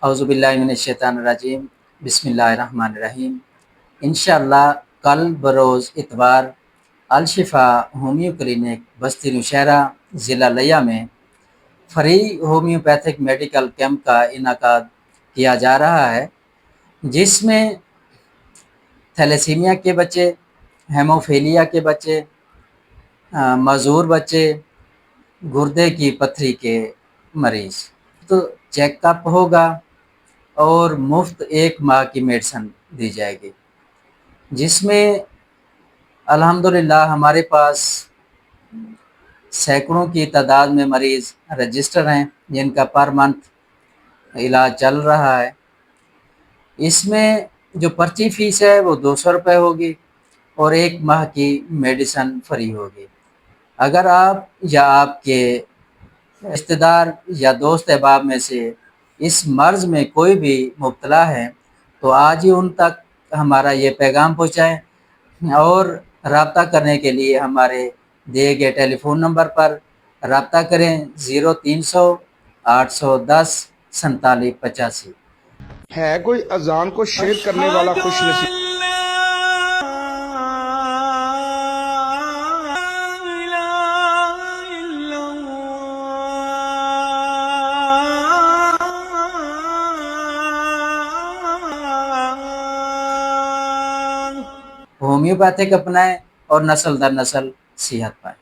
اعوذ باللہ من الشیطان الرجیم، بسم اللہ الرحمن الرحیم۔ انشاءاللہ کل بروز اتوار الشفا ہومیو کلینک بستی نوشہرہ ضلع لیہ میں فری ہومیوپیتھک میڈیکل کیمپ کا انعقاد کیا جا رہا ہے، جس میں تھیلیسیمیا کے بچے، ہیموفیلیا کے بچے، معذور بچے، گردے کی پتھری کے مریض تو چیک اپ ہوگا اور مفت 1 ماہ کی میڈیسن دی جائے گی، جس میں الحمدللہ ہمارے پاس سینکڑوں کی تعداد میں مریض رجسٹر ہیں جن کا پر منتھ علاج چل رہا ہے۔ اس میں جو پرچی فیس ہے وہ 200 روپے ہوگی اور 1 ماہ کی میڈیسن فری ہوگی۔ اگر آپ یا آپ کے رشتہ دار یا دوست احباب میں سے اس مرض میں کوئی بھی مبتلا ہے تو آج ہی ان تک ہمارا یہ پیغام پہنچائیں اور رابطہ کرنے کے لیے ہمارے دیے گئے ٹیلی فون نمبر پر رابطہ کریں 0300 810 4785۔ ہے کوئی اذان کو شیئر کرنے والا خوش نصیب؟ ہومیوپیتھک اپنائیں اور نسل در نسل صحت پائیں۔